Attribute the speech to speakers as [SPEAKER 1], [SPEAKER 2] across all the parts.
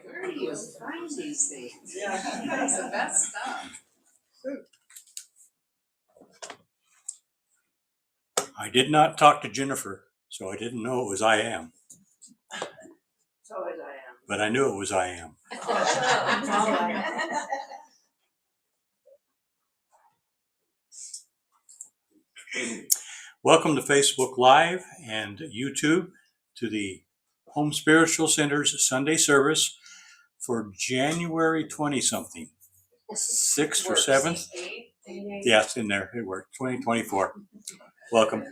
[SPEAKER 1] Where do you find these things? Yeah, it's the best stuff.
[SPEAKER 2] I did not talk to Jennifer, so I didn't know it was I am.
[SPEAKER 1] So as I am.
[SPEAKER 2] But I knew it was I am. Welcome to Facebook Live and YouTube to the Home Spiritual Center's Sunday service for January 20-something. 6th or 7th? Yeah, it's in there. It worked. 2024. Welcome.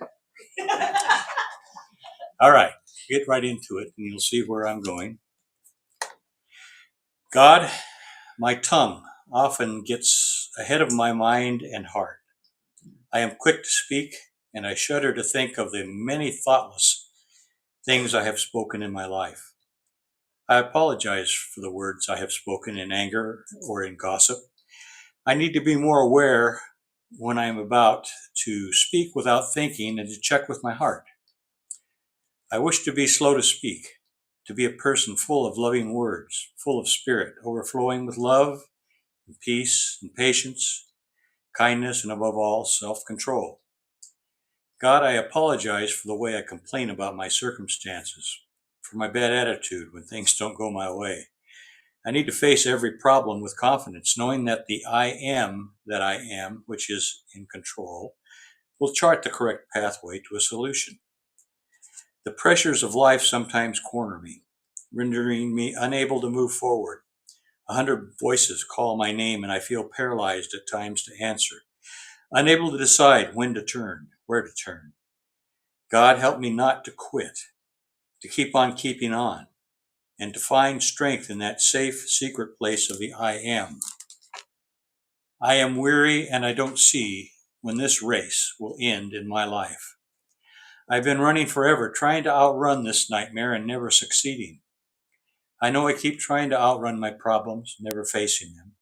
[SPEAKER 2] All right, get right into it and you'll see where I'm going. God, my tongue often gets ahead of my mind and heart. I am quick to speak, and I shudder to think of the many thoughtless things I have spoken in my life. I apologize for the words I have spoken in anger or in gossip. I need to be more aware when I am about to speak without thinking and to check with my heart. I wish to be slow to speak, to be a person full of loving words, full of spirit, overflowing with love and peace and patience, kindness, and above all, self-control. God, I apologize for the way I complain about my circumstances, for my bad attitude when things don't go my way. I need to face every problem with confidence, knowing that the I am that I am, which is in control, will chart the correct pathway to a solution. The pressures of life sometimes corner me, rendering me unable to move forward. 100 voices call my name and I feel paralyzed at times to answer, unable to decide when to turn, where to turn. God, help me not to quit, to keep on keeping on, and to find strength in that safe, secret place of the I am. I am weary and I don't see when this race will end in my life. I've been running forever, trying to outrun this nightmare and never succeeding. I know I keep trying to outrun my problems, never facing them.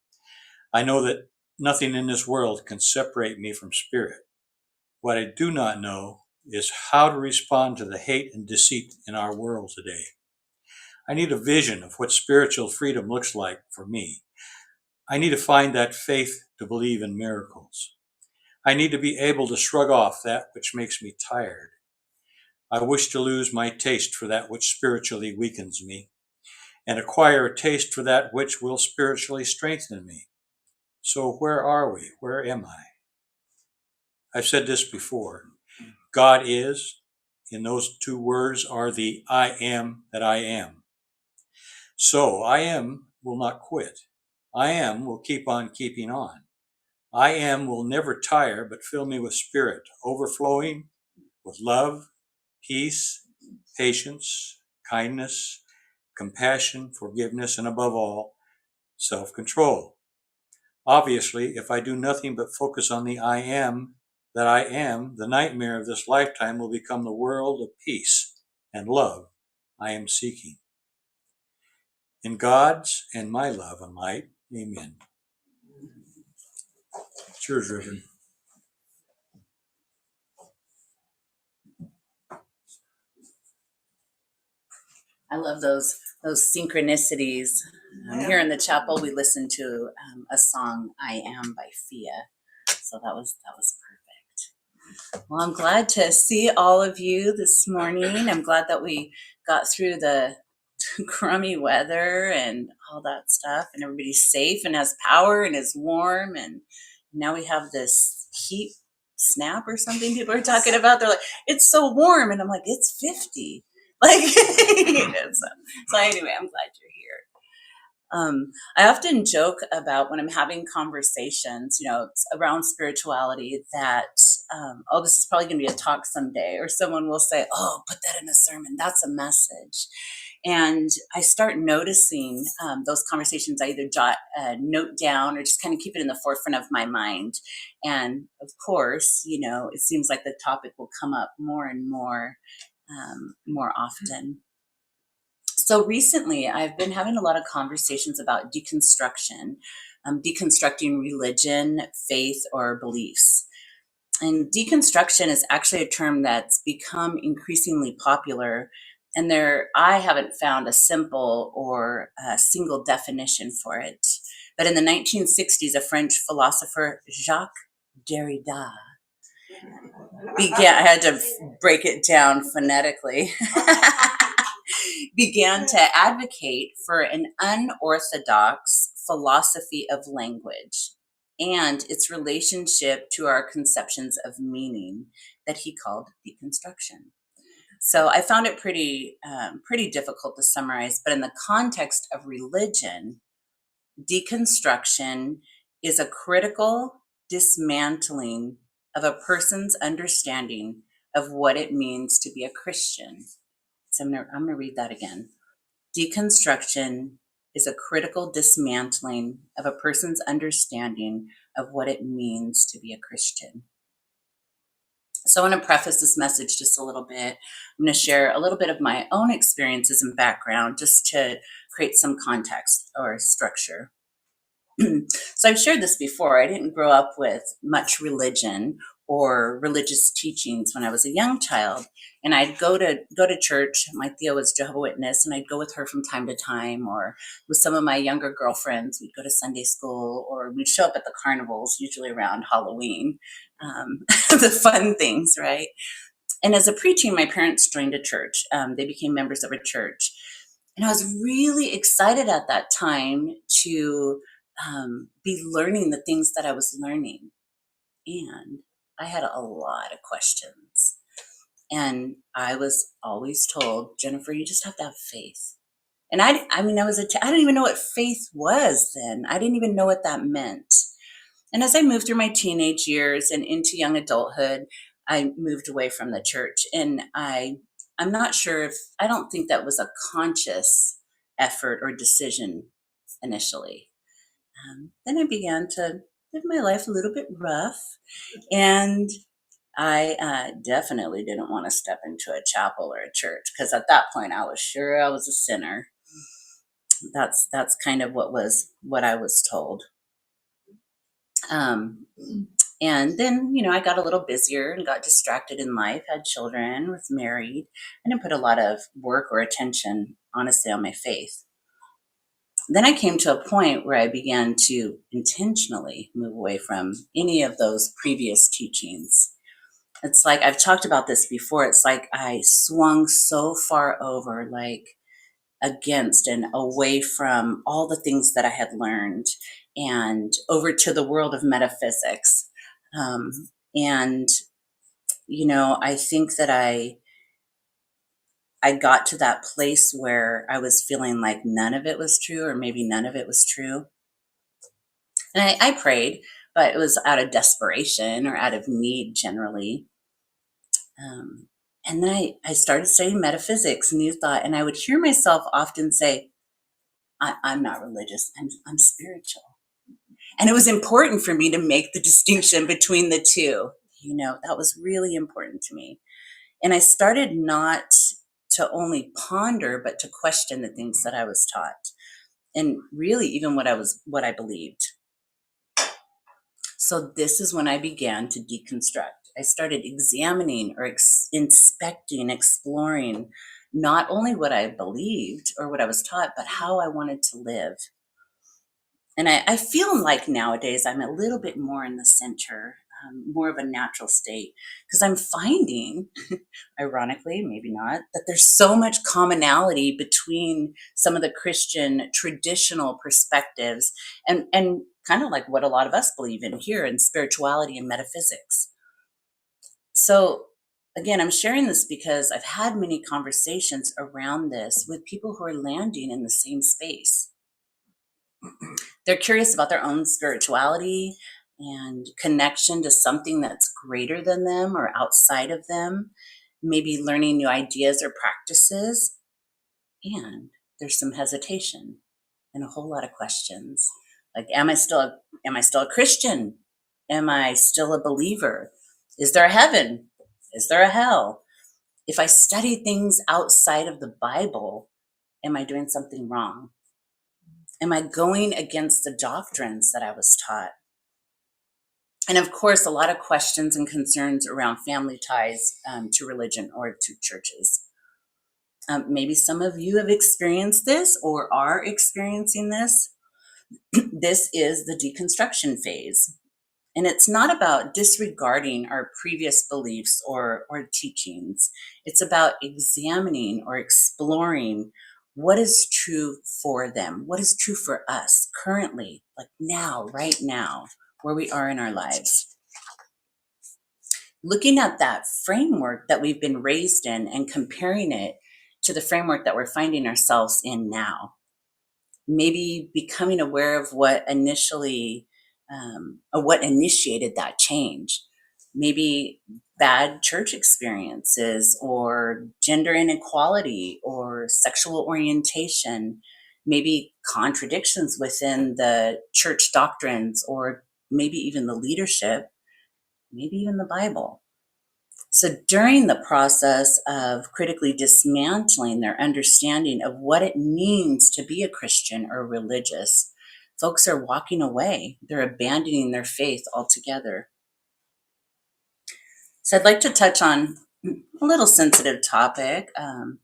[SPEAKER 2] I know that nothing in this world can separate me from spirit. What I do not know is how to respond to the hate and deceit in our world today. I need a vision of what spiritual freedom looks like for me. I need to find that faith to believe in miracles. I need to be able to shrug off that which makes me tired. I wish to lose my taste for that which spiritually weakens me and acquire a taste for that which will spiritually strengthen me. So where are we? Where am I? I've said this before. God is, in those two words, are the I am that I am. So I am will not quit. I am will keep on keeping on. I am will never tire, but fill me with spirit, overflowing with love, peace, patience, kindness, compassion, forgiveness, and above all, self-control. Obviously, if I do nothing but focus on the I am that I am, the nightmare of this lifetime will become the world of peace and love I am seeking. In God's and my love and light, amen. Cheers, Reverend.
[SPEAKER 3] I love those synchronicities. Here in the chapel, we listened to a song, "I Am" by Fia. So that was perfect. Well, I'm glad to see all of you this morning. I'm glad that we got through the crummy weather and all that stuff, and everybody's safe and has power and is warm. And now we have this heat snap or something people are talking about. They're like, it's so warm. And I'm like, it's 50. Like, so anyway, I'm glad you're here. I often joke about when I'm having conversations, around spirituality that, this is probably going to be a talk someday, or someone will say, oh, put that in a sermon. That's a message. And I start noticing those conversations. I either note down or just kind of keep it in the forefront of my mind. And of course, it seems like the topic will come up more and more often. So recently, I've been having a lot of conversations about deconstruction, deconstructing religion, faith, or beliefs. And deconstruction is actually a term that's become increasingly popular And I haven't found a simple or a single definition for it. But in the 1960s, a French philosopher, Jacques Derrida, I had to break it down phonetically, began to advocate for an unorthodox philosophy of language and its relationship to our conceptions of meaning that he called deconstruction. So I found it pretty difficult to summarize, but in the context of religion, deconstruction is a critical dismantling of a person's understanding of what it means to be a Christian. So I'm going to read that again. Deconstruction is a critical dismantling of a person's understanding of what it means to be a Christian. So I want to preface this message just a little bit. I'm going to share a little bit of my own experiences and background just to create some context or structure. So I've shared this before. I didn't grow up with much religion or religious teachings when I was a young child. And I'd go to church. My Thea was Jehovah's Witness, and I'd go with her from time to time, or with some of my younger girlfriends. We'd go to Sunday school, or we'd show up at the carnivals, usually around Halloween. The fun things, right? And as a preteen, my parents joined a church. They became members of a church. And I was really excited at that time to be learning the things that I was learning. And I had a lot of questions. And I was always told, Jennifer, you just have to have faith. And I didn't even know what faith was then. I didn't even know what that meant. And as I moved through my teenage years and into young adulthood, I moved away from the church. And I'm not sure I don't think that was a conscious effort or decision initially. Then I began to live my life a little bit rough, and I definitely didn't want to step into a chapel or a church, because at that point I was sure I was a sinner. That's kind of what I was told. And then, I got a little busier and got distracted in life, had children, was married. I didn't put a lot of work or attention, honestly, on my faith. Then I came to a point where I began to intentionally move away from any of those previous teachings. It's like, I've talked about this before. It's like I swung so far over, like against and away from all the things that I had learned and over to the world of metaphysics. And, I think that I got to that place where I was feeling like none of it was true, or maybe none of it was true. And I prayed, but it was out of desperation or out of need generally. And then I started studying metaphysics, New Thought, and I would hear myself often say, I'm not religious, I'm spiritual. And it was important for me to make the distinction between the two. That was really important to me. And I started not to only ponder, but to question the things that I was taught, and really even what I believed. So this is when I began to deconstruct. I started examining or inspecting, exploring not only what I believed or what I was taught, but how I wanted to live. And I feel like nowadays I'm a little bit more in the center, more of a natural state, because I'm finding, ironically, maybe not, that there's so much commonality between some of the Christian traditional perspectives and kind of like what a lot of us believe in here in spirituality and metaphysics. So again, I'm sharing this because I've had many conversations around this with people who are landing in the same space. They're curious about their own spirituality and connection to something that's greater than them or outside of them, maybe learning new ideas or practices. And there's some hesitation and a whole lot of questions. Like, am I still a Christian? Am I still a believer? Is there a heaven? Is there a hell? If I study things outside of the Bible, am I doing something wrong? Am I going against the doctrines that I was taught? And of course, a lot of questions and concerns around family ties to religion or to churches. Maybe some of you have experienced this or are experiencing this. This is the deconstruction phase. And it's not about disregarding our previous beliefs or teachings. It's about examining or exploring what is true for them, what is true for us currently, like now, right now, where we are in our lives. Looking at that framework that we've been raised in and comparing it to the framework that we're finding ourselves in now. Maybe becoming aware of what initiated that change. Maybe bad church experiences or gender inequality or sexual orientation, maybe contradictions within the church doctrines or maybe even the leadership, maybe even the Bible. So during the process of critically dismantling their understanding of what it means to be a Christian or religious, folks are walking away. They're abandoning their faith altogether. So I'd like to touch on a little sensitive topic. I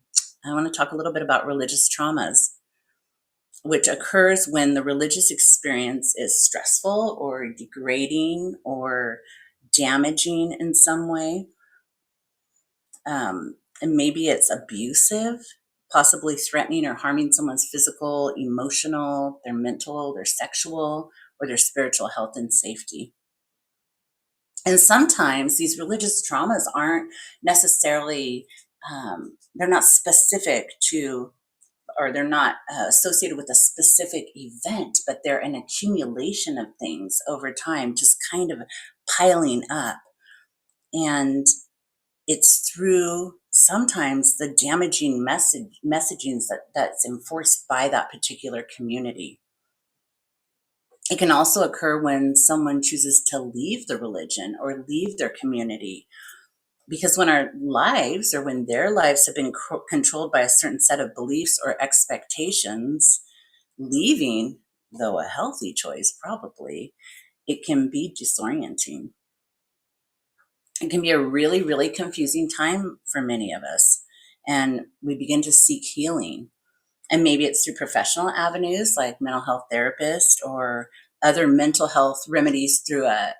[SPEAKER 3] want to talk a little bit about religious traumas, which occurs when the religious experience is stressful or degrading or damaging in some way. And maybe it's abusive, possibly threatening or harming someone's physical, emotional, their mental, their sexual, or their spiritual health and safety. And sometimes these religious traumas aren't necessarily, they're not specific to, or they're not associated with a specific event, but they're an accumulation of things over time, just kind of piling up. And it's through sometimes the damaging messagings that's enforced by that particular community. It can also occur when someone chooses to leave the religion or leave their community, because when our lives or when their lives have been controlled by a certain set of beliefs or expectations, leaving, though a healthy choice probably, it can be disorienting. It can be a really, really confusing time for many of us. And we begin to seek healing. And maybe it's through professional avenues like mental health therapist or other mental health remedies through a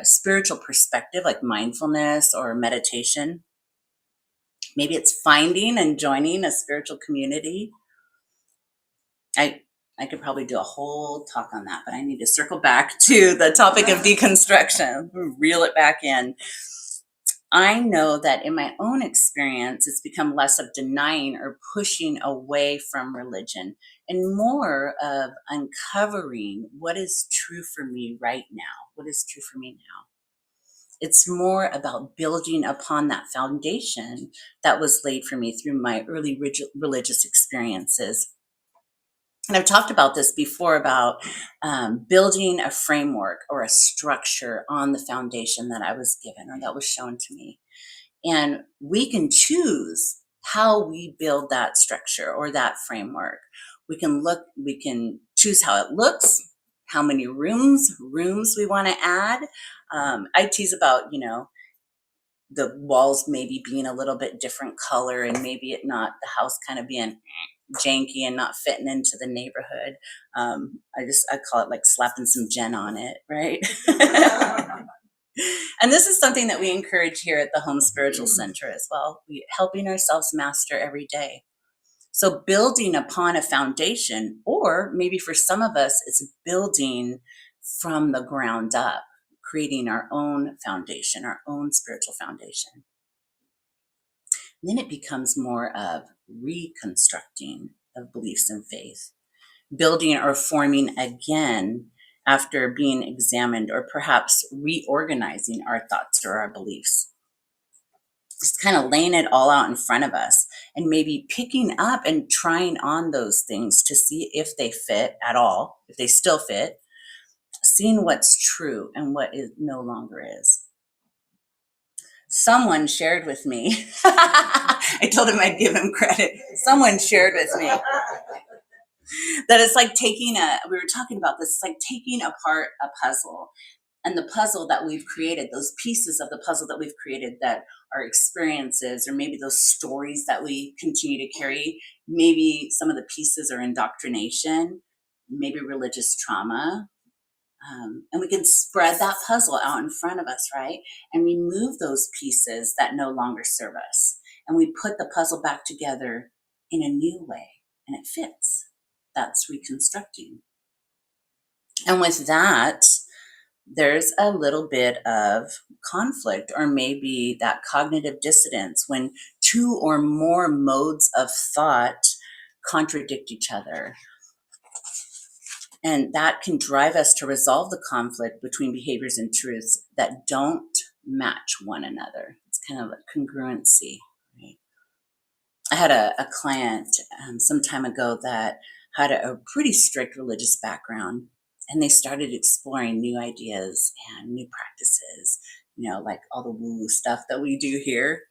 [SPEAKER 3] spiritual perspective like mindfulness or meditation. Maybe it's finding and joining a spiritual community. I could probably do a whole talk on that, but I need to circle back to the topic of deconstruction, reel it back in. I know that in my own experience, it's become less of denying or pushing away from religion and more of uncovering what is true for me right now. What is true for me now? It's more about building upon that foundation that was laid for me through my early religious experiences. And I've talked about this before about building a framework or a structure on the foundation that I was given or that was shown to me. And we can choose how we build that structure or that framework. We can choose how it looks, how many rooms we want to add. I tease about, the walls maybe being a little bit different color and maybe the house kind of being janky and not fitting into the neighborhood. I call it like slapping some Jen on it, right? And this is something that we encourage here at the Home Spiritual Center as well. Helping ourselves master every day. So building upon a foundation, or maybe for some of us, it's building from the ground up, creating our own foundation, our own spiritual foundation. Then it becomes more of reconstructing of beliefs and faith, building or forming again after being examined, or perhaps reorganizing our thoughts or our beliefs. Just kind of laying it all out in front of us and maybe picking up and trying on those things to see if they fit at all, if they still fit, seeing what's true and what is no longer is. Someone shared with me, I told him I'd give him credit. Someone shared with me that it's like we were talking about this, it's like taking apart a puzzle. And the puzzle that we've created, those pieces of the puzzle that we've created that are experiences, or maybe those stories that we continue to carry, maybe some of the pieces are indoctrination, maybe religious trauma. And we can spread that puzzle out in front of us, right? And remove those pieces that no longer serve us. And we put the puzzle back together in a new way, and it fits. That's reconstructing. And with that, there's a little bit of conflict, or maybe that cognitive dissonance when two or more modes of thought contradict each other. And that can drive us to resolve the conflict between behaviors and truths that don't match one another. It's kind of a congruency, right? I had a client some time ago that had a pretty strict religious background, and they started exploring new ideas and new practices, like all the woo-woo stuff that we do here.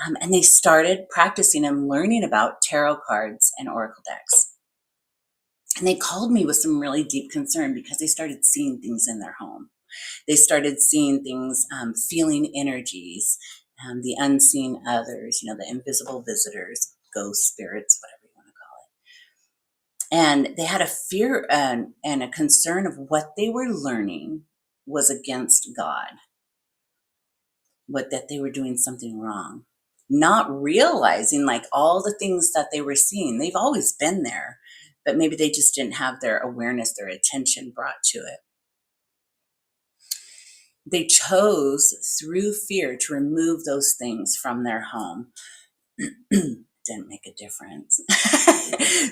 [SPEAKER 3] And they started practicing and learning about tarot cards and oracle decks. And they called me with some really deep concern because they started seeing things in their home. They started seeing things, feeling energies, the unseen others, the invisible visitors, ghosts, spirits, whatever you want to call it. And they had a fear and a concern of what they were learning was against God, that they were doing something wrong, not realizing like all the things that they were seeing. They've always been there, but maybe they just didn't have their awareness, their attention brought to it. They chose through fear to remove those things from their home. Didn't make a difference.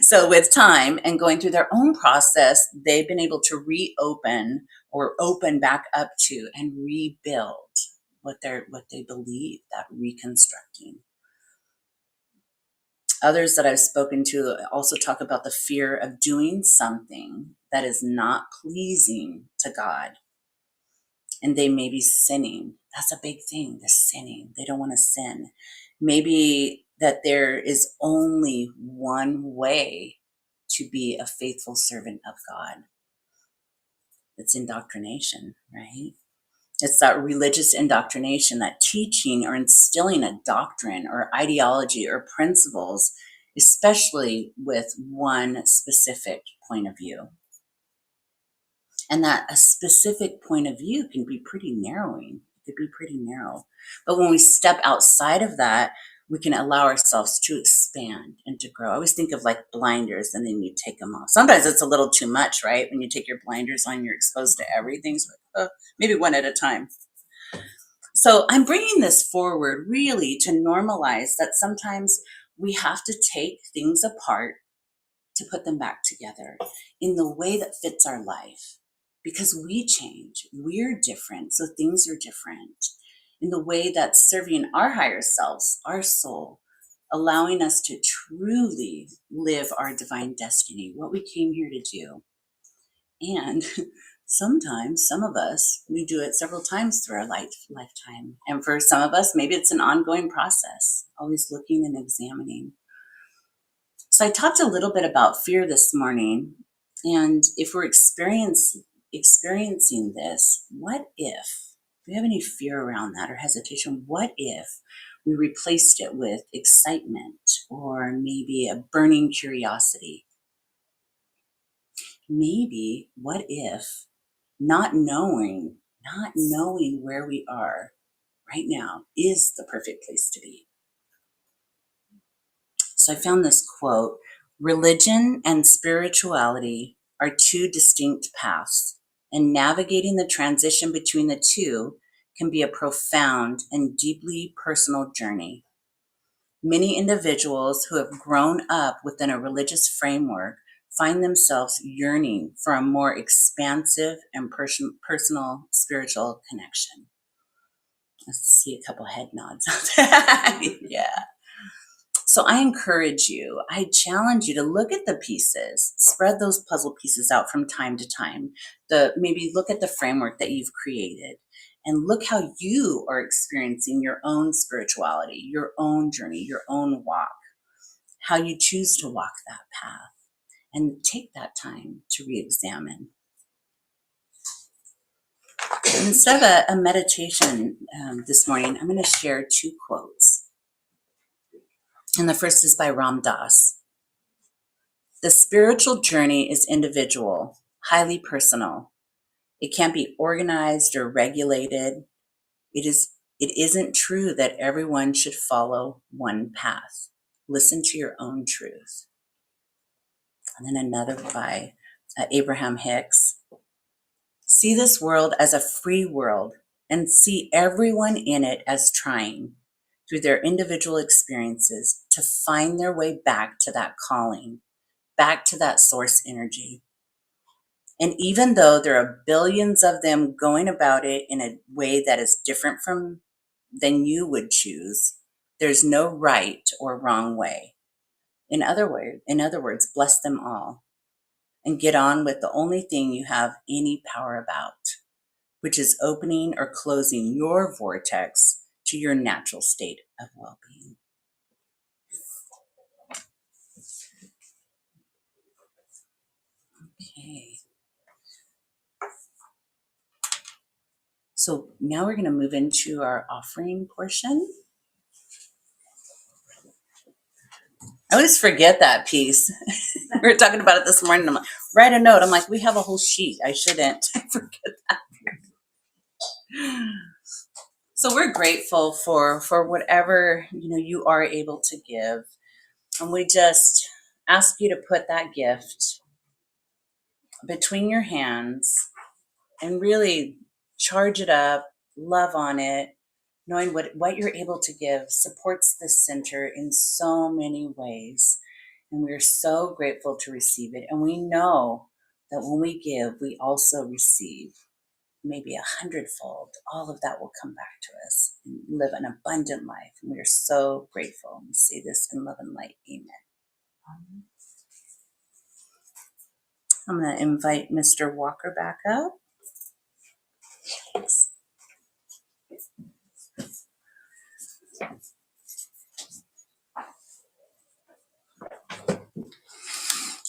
[SPEAKER 3] So with time and going through their own process, they've been able to reopen or open back up to and rebuild what they believe, that reconstructing. Others that I've spoken to also talk about the fear of doing something that is not pleasing to God. And they may be sinning. That's a big thing, the sinning. They don't want to sin. Maybe that there is only one way to be a faithful servant of God. It's indoctrination, right? It's that religious indoctrination, that teaching or instilling a doctrine or ideology or principles, especially with one specific point of view. And that a specific point of view can be pretty narrowing. It could be pretty narrow. But when we step outside of that, we can allow ourselves to expand and to grow. I always think of like blinders and then you take them off. Sometimes it's a little too much, right? When you take your blinders on, you're exposed to everything. So maybe one at a time. So I'm bringing this forward really to normalize that sometimes we have to take things apart to put them back together in the way that fits our life. Because we change, we're different, so things are different in the way that's serving our higher selves, our soul, allowing us to truly live our divine destiny, what we came here to do. And sometimes, some of us, we do it several times through our lifetime. And for some of us, maybe it's an ongoing process, always looking and examining. So I talked a little bit about fear this morning. And if we're experiencing this, what if we have any fear around that or hesitation? What if we replaced it with excitement or maybe a burning curiosity? Maybe what if not knowing where we are right now is the perfect place to be? So I found this quote: religion and spirituality are two distinct paths, and navigating the transition between the two can be a profound and deeply personal journey. Many individuals who have grown up within a religious framework find themselves yearning for a more expansive and personal spiritual connection. Let's see a couple head nods out there. Yeah. So I encourage you, I challenge you to look at the pieces, spread those puzzle pieces out from time to time. Maybe look at the framework that you've created and look how you are experiencing your own spirituality, your own journey, your own walk, how you choose to walk that path, and take that time to re-examine. Instead of a meditation this morning, I'm going to share 2 quotes. And the first is by Ram Dass. The spiritual journey is individual, highly personal. It can't be organized or regulated. It isn't true that everyone should follow one path. Listen to your own truth. And then another by Abraham Hicks. See this world as a free world and see everyone in it as trying, through their individual experiences, to find their way back to that calling, back to that source energy. And even though there are billions of them going about it in a way that is different than you would choose, there's no right or wrong way. In other words, bless them all and get on with the only thing you have any power about, which is opening or closing your vortex to your natural state of well-being. Okay. So now we're going to move into our offering portion. I always forget that piece. We were talking about it this morning. I'm like, write a note. I'm like, we have a whole sheet. I shouldn't forget that. So we're grateful for whatever you are able to give. And we just ask you to put that gift between your hands and really charge it up, love on it, knowing what you're able to give supports this center in so many ways. And we're so grateful to receive it. And we know that when we give, we also receive maybe 100-fold. All of that will come back to us and live an abundant life. And we are so grateful. We say this in love and light. Amen. I'm going to invite Mr. Walker back up. Thanks.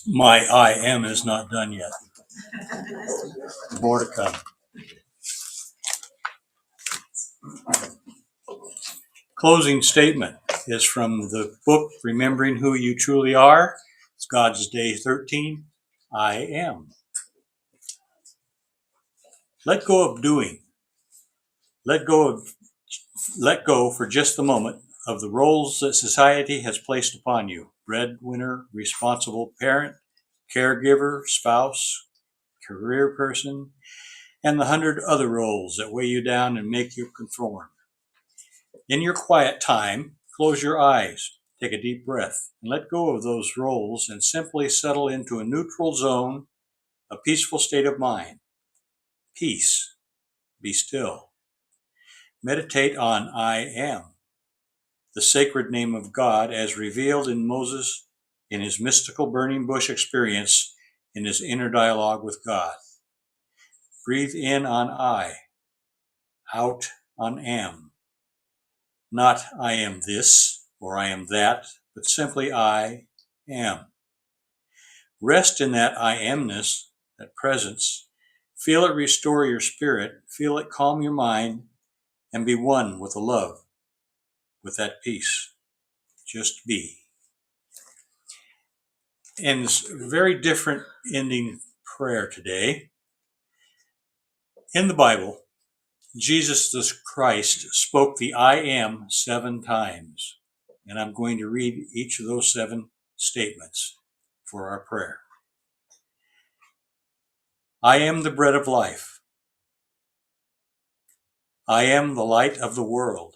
[SPEAKER 2] My I am is not done yet. More to come. Closing statement is from the book Remembering Who You Truly Are. It's God's Day 13. I am. Let go of doing. Let go for just the moment of the roles that society has placed upon you. Breadwinner, responsible parent, caregiver, spouse, career person, and the 100 other roles that weigh you down and make you conform. In your quiet time, close your eyes, take a deep breath, and let go of those roles and simply settle into a neutral zone, a peaceful state of mind. Peace. Be still. Meditate on I am, the sacred name of God as revealed in Moses in his mystical burning bush experience in his inner dialogue with God. Breathe in on I, out on am. Not I am this or I am that, but simply I am. Rest in that I amness, that presence. Feel it restore your spirit, feel it calm your mind, and be one with the love, with that peace. Just be. And it's a very different ending prayer today. In the Bible, Jesus the Christ spoke the I am 7 times. And I'm going to read each of those 7 statements for our prayer. I am the bread of life. I am the light of the world.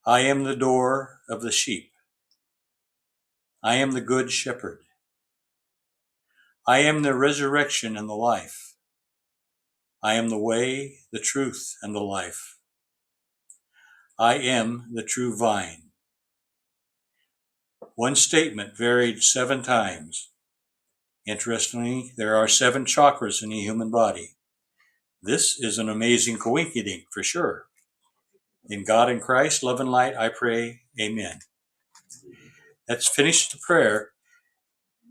[SPEAKER 2] I am the door of the sheep. I am the good shepherd. I am the resurrection and the life. I am the way, the truth, and the life. I am the true vine. One statement varied 7 times. Interestingly, there are 7 chakras in the human body. This is an amazing coinkydink for sure. In God and Christ, love and light, I pray, amen. That's finished the prayer.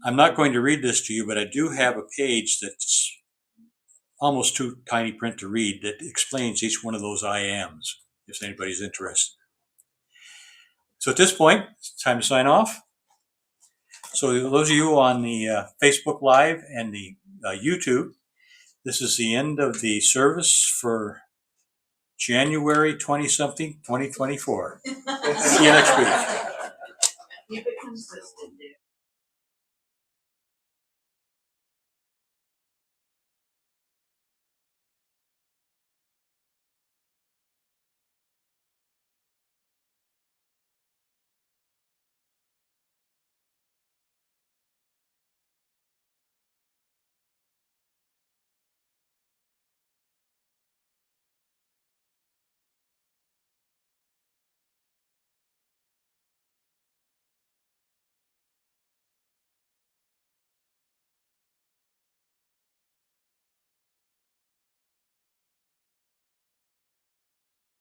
[SPEAKER 2] I'm not going to read this to you, but I do have a page that's almost too tiny print to read that explains each one of those I ams, if anybody's interested. So at this point, it's time to sign off. So those of you on the Facebook Live and the YouTube, this is the end of the service for January 20-something, 2024. See you next week.
[SPEAKER 1] Keep it consistent, dude.